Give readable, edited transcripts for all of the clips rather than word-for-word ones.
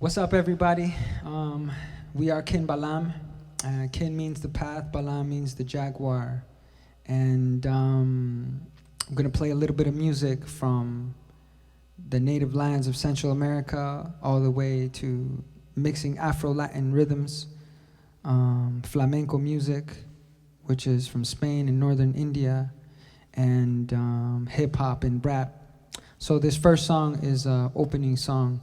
What's up, everybody? We are Kin Balam. Kin means the path, Balam means the Jaguar. And I'm going to play a little bit of music from the native lands of Central America all the way to mixing Afro Latin rhythms, flamenco music, which is from Spain and northern India, and hip hop and rap. So this first song is an opening song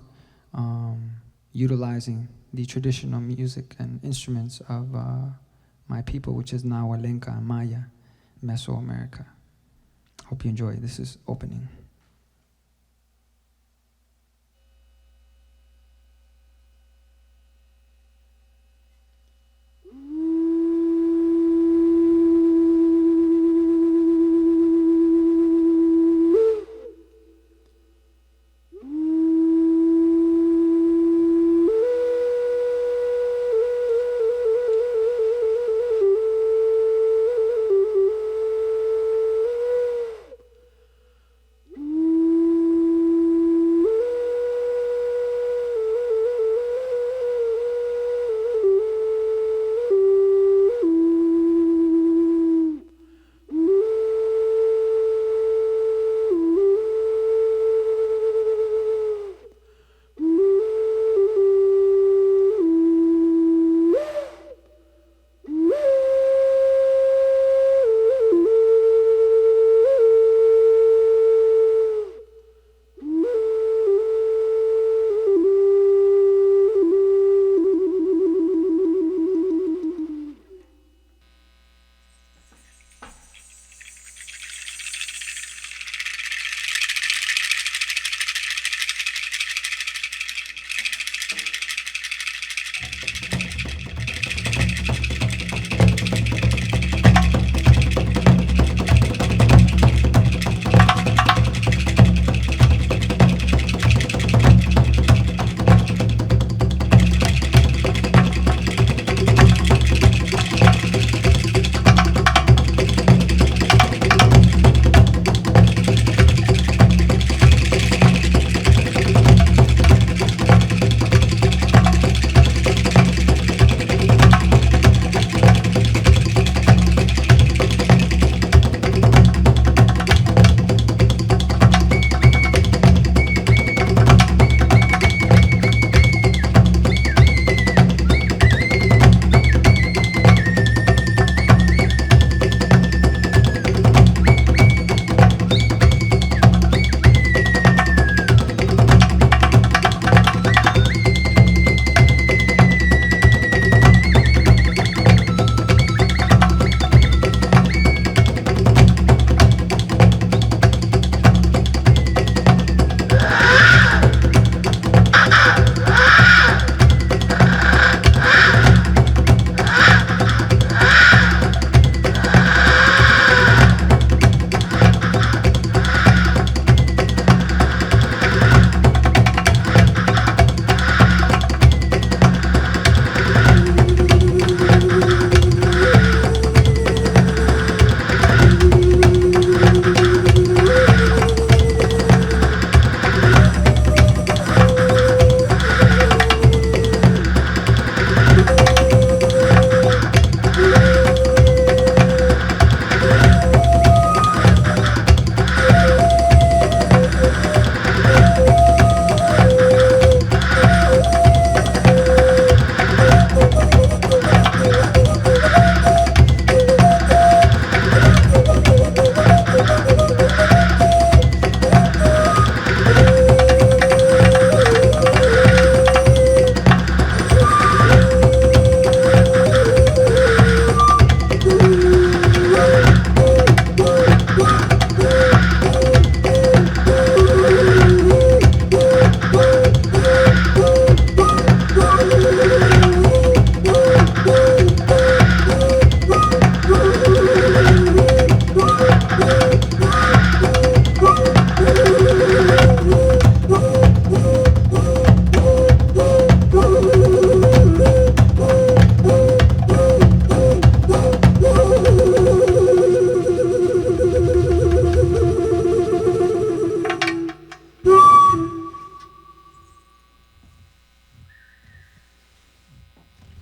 utilizing the traditional music and instruments of my people, which is now Lenca and Maya, Meso-America. Hope you enjoy. This is opening.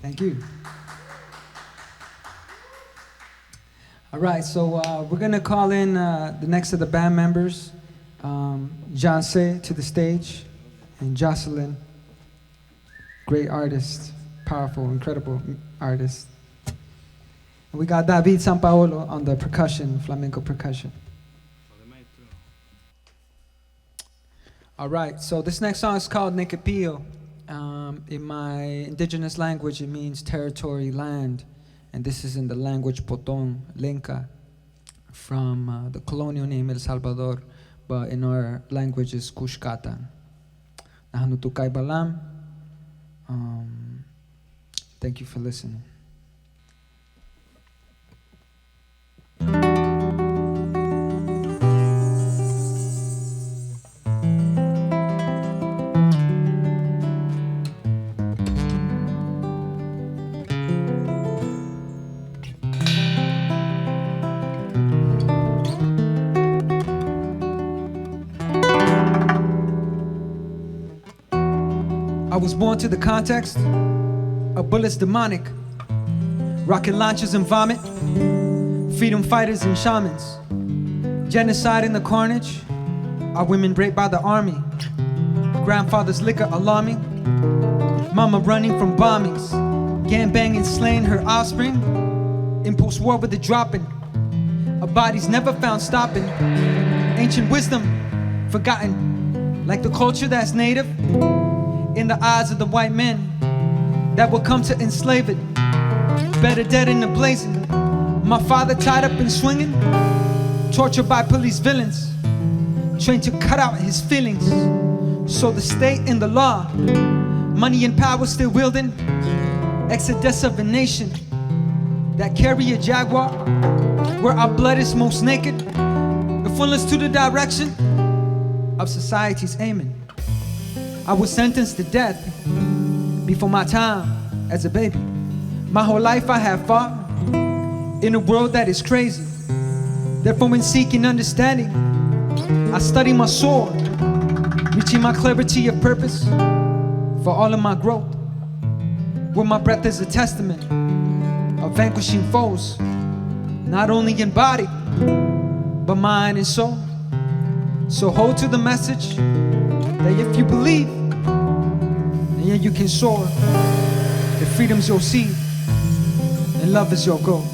Thank you. All right, so we're gonna call in the next of the band members, Janse to the stage, and Jocelyn, great artist, powerful, incredible artist. And we got David Sampaolo on the percussion, flamenco percussion. All right, so this next song is called Nekepio. In my indigenous language, it means territory, land. And this is in the language Potón, Lenca, from the colonial name El Salvador, but in our language is Kushkatan. Nahanutukai Balam. Thank you for listening. I was born to the context of bullets demonic, rocket launchers and vomit, freedom fighters and shamans, genocide in the carnage, our women raped by the army, grandfather's liquor alarming, mama running from bombings, gang banging slaying her offspring, in post-war with the dropping, our bodies never found stopping, ancient wisdom forgotten, like the culture that's native, in the eyes of the white men that will come to enslave it. Better dead in the blazing. My father tied up and swinging, tortured by police villains, trained to cut out his feelings. So the state and the law, money and power still wielding, exodus of a nation that carry a Jaguar, where our blood is most naked, the fullest to the direction of society's aiming. I was sentenced to death before my time as a baby. My whole life I have fought in a world that is crazy. Therefore, in seeking understanding, I study my soul, reaching my clarity of purpose for all of my growth. Where my breath is a testament of vanquishing foes, not only in body, but mind and soul. So hold to the message that if you believe, then you can soar. If freedom's your seed, and love is your goal.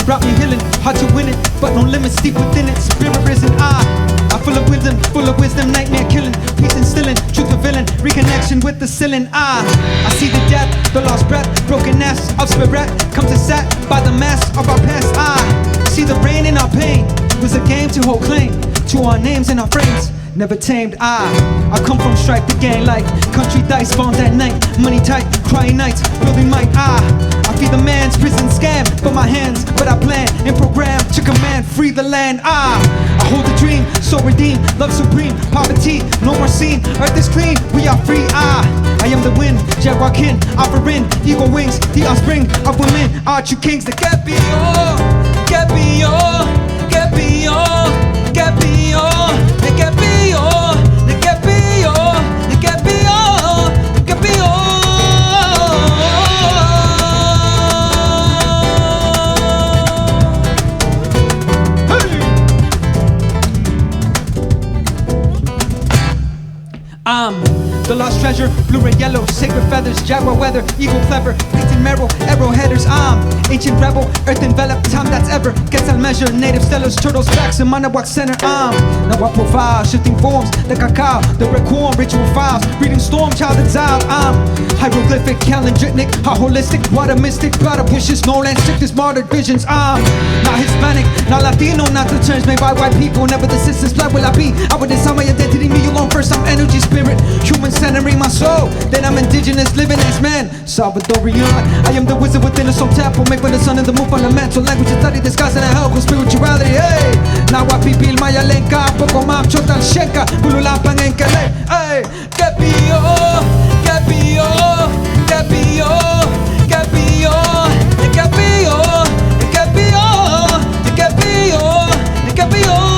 Brought me healing, hard to win it, but no limits deep within it. Spirit risen, I full of wisdom, nightmare killing, peace instilling, truth revealing, reconnection with the ceiling. I see the death, the lost breath, broken nest of spirit, come to set by the mass of our past. I see the rain in our pain, was a game to hold claim to our names and our frames. Never tamed, I come from strike the gang like country dice, bombs at night, money tight, crying nights, building might. I Feed the man's prison scam, but my hands, but I plan and program to command, free the land. I hold a dream, so redeemed, love supreme, poverty, no more seen, earth is clean, we are free. I am the wind, Jaguar kin, offering eagle wings, the offspring of women, are you kings that get beyond, get beyond, get beyond, get beyond, they get beyond, they get beyond, they get beyond, they get beyond. The lost treasure, blue, red, yellow, sacred feathers, jaguar weather, eagle clever, painted marrow, arrow headers. I'm ancient rebel, earth enveloped, time that's ever gets on measure. Native stellars, turtles, backs, and Manawak center. I'm Nawak profile, shifting forms, the cacao, the red corn, ritual files, reading storm, child exiled. I'm hieroglyphic, calendritic, how holistic, water mystic, blood of wishes, no land strictest, martyred visions. I'm not Hispanic, not Latino, not the terms made by white people, never the systems, blood will I be. I would decide my identity, me alone first, I'm energy, spirit, human centering my soul, then I'm indigenous, living as man, Salvadorian. I am the wizard within a soul temple, make when the sun and the moon fundamental language is study, disguised in a hell with spirituality. Hey, now I pipil maya lenca, poco mam chotan shenka, bululapan en kale. Hey, get beyond, get beyond, get beyond, get beyond, get beyond, get beyond, get beyond, get beyond.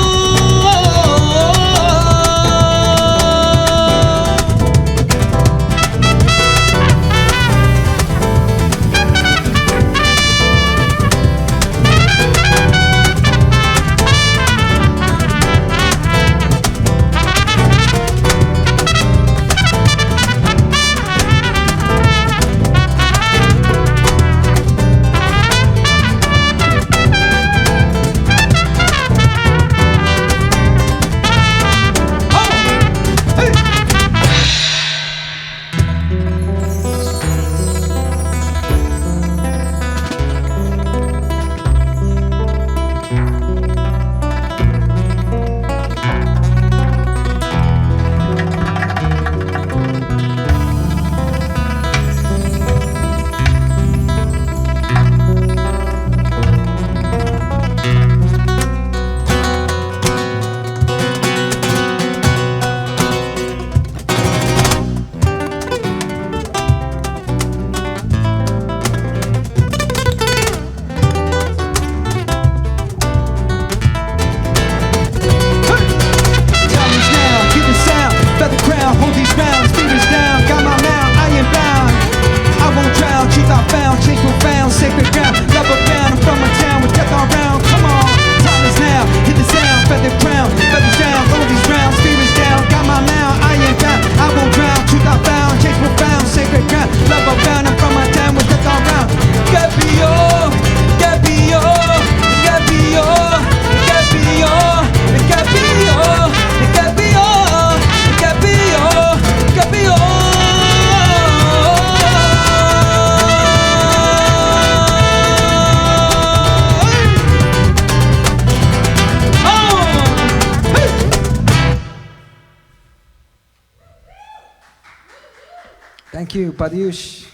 Thank you, Padiush.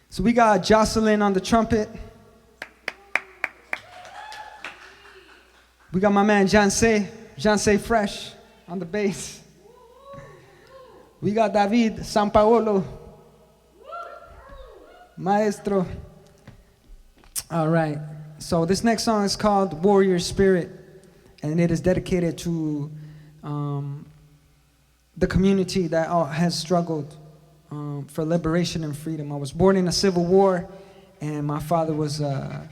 So we got Jocelyn on the trumpet. We got my man Janse Fresh on the bass. We got David San Paolo, Maestro. All right, so this next song is called Warrior Spirit, and it is dedicated to the community that has struggled for liberation and freedom. I was born in a civil war, and my father was a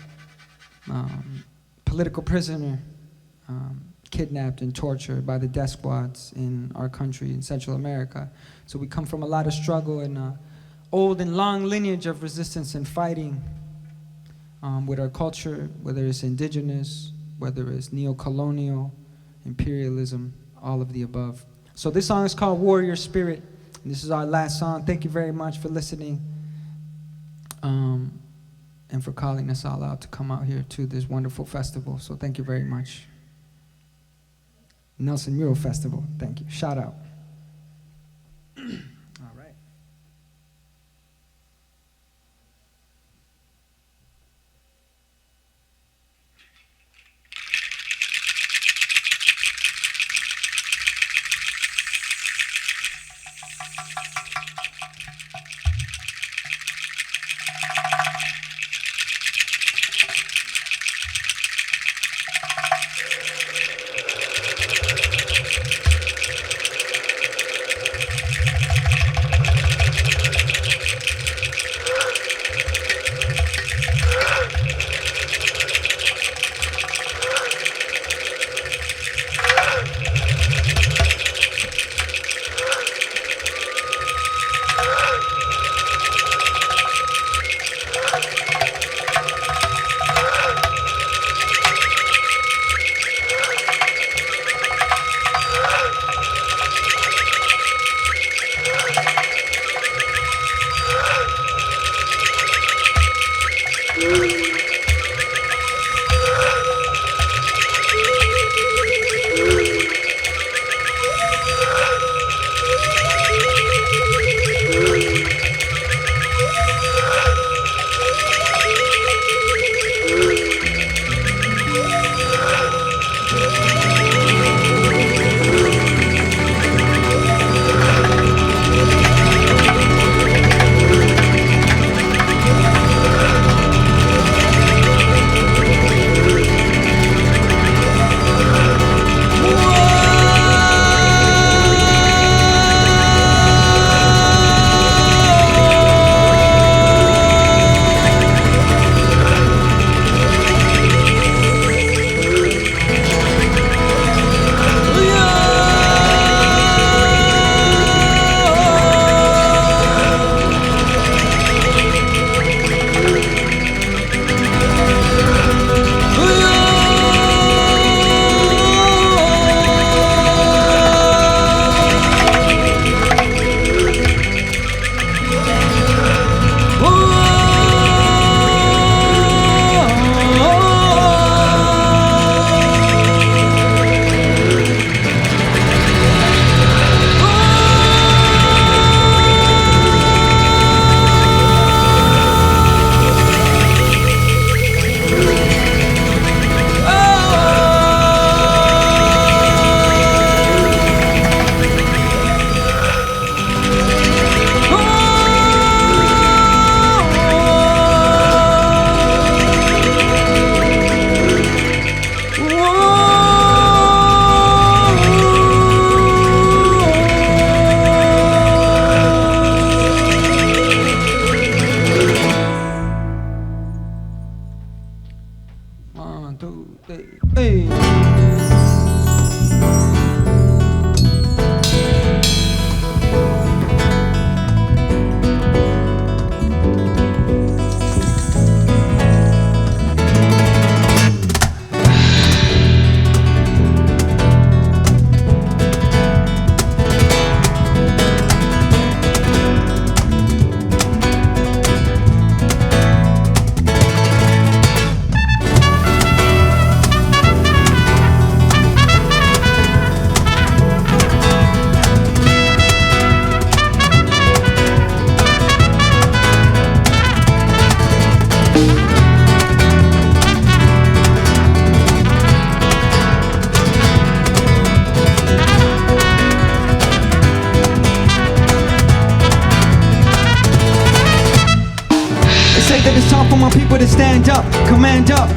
political prisoner, kidnapped and tortured by the death squads in our country, in Central America. So we come from a lot of struggle and old and long lineage of resistance and fighting with our culture, whether it's indigenous, whether it's neo-colonial, imperialism, all of the above. So this song is called Warrior Spirit. This is our last song. Thank you very much for listening and for calling us all out to come out here to this wonderful festival. So thank you very much. Nelson Mural Festival. Thank you. Shout out. All right. people to stand up, command up.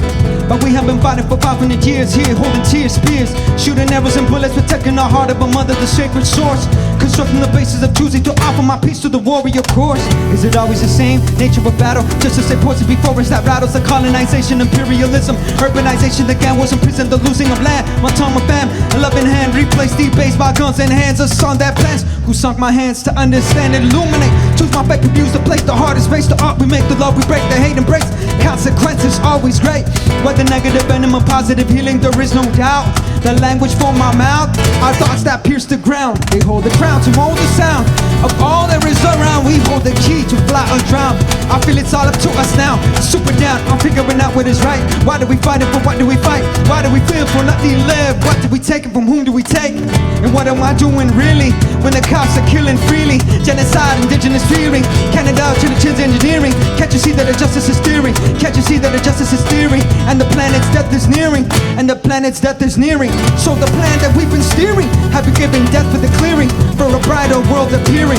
But we have been fighting for 500 years here, holding tears, spears, shooting arrows and bullets, protecting our heart of a mother, the sacred source. Constructing the basis of choosing to offer my peace to the warrior course. Is it always the same nature of battle? Just to say poison before us that rattles the colonization, imperialism, urbanization. The gang was imprisoned, the losing of land. My tongue of fam, a loving hand, replaced debased by guns and hands. A son that plans, who sunk my hands to understand and illuminate. Choose my faith, abuse the place, the hardest race. The art we make, the love we break, the hate embrace. Consequences always great. Whether negative, venom, positive healing, there is no doubt. The language from my mouth, our thoughts that pierce the ground. They hold the crown to hold the sound of all there is around. We hold the key to fly or drown. I feel it's all up to us now. Super down, I'm figuring out what is right. Why do we fight it? For what do we fight? Why do we feel for nothing live? What do we take and from whom do we take? And what am I doing really when the cops are killing freely? Genocide, indigenous fearing, Canada to the chins engineering. Can't you see that the justice is steering? Can't you see that the justice is steering? And the planet's death is nearing. And the planet's death is nearing. So the plan that we've been steering, have you given death for the clearing, for a brighter world appearing?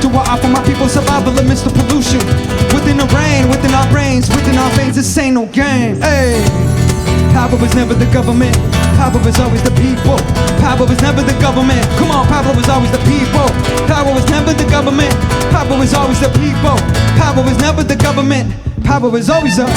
Do I offer my people survival amidst the pollution? Within the rain, within our brains, within our veins, this ain't no game. Hey, power was never the government. Power was always the people. Power was never the government. Come on, power was always the people. Power was never the government. Power was always the people. Power was never the government. Power was always the...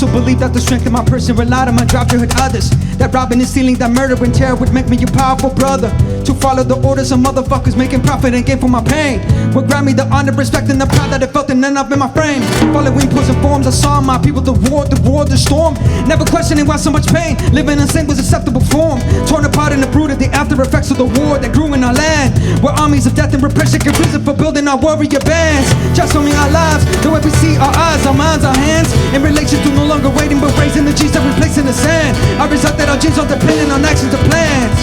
also believe that the strength of my person relied on my drive to hurt others. That robbing and stealing, that murder and terror would make me a powerful brother. To follow the orders of motherfuckers making profit and gain for my pain would grant me the honor, respect, and the pride that I felt and end up in my frame. Following pulls and forms, I saw my people, the war, the storm. Never questioning why so much pain. Living in sin was acceptable form. Torn apart and uprooted, the after effects of the war that grew in our land. Where armies of death and repression get risen for building our warrior bands. Transforming our lives, the way we see our eyes, our minds, our hands. In relation to no longer waiting, but raising the G's that we place in the sand. I result that our dreams are dependent on actions and plans.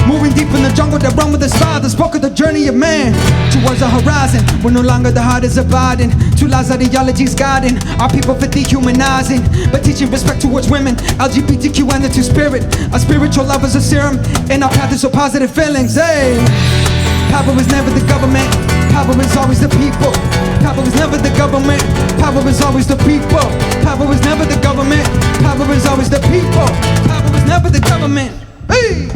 Moving deep in the jungle that run with the stars, that spoke of the journey of man towards the horizon, where no longer the heart is abiding. Two lies ideologies guiding our people for dehumanizing, but teaching respect towards women, LGBTQ and the two-spirit. Our spiritual love is a serum, and our path is so positive feelings. Hey, power is never the government, power is always the people. Power is never the government, power is always the people. Power is never the government, power is always the people. Power is never the government. Hey!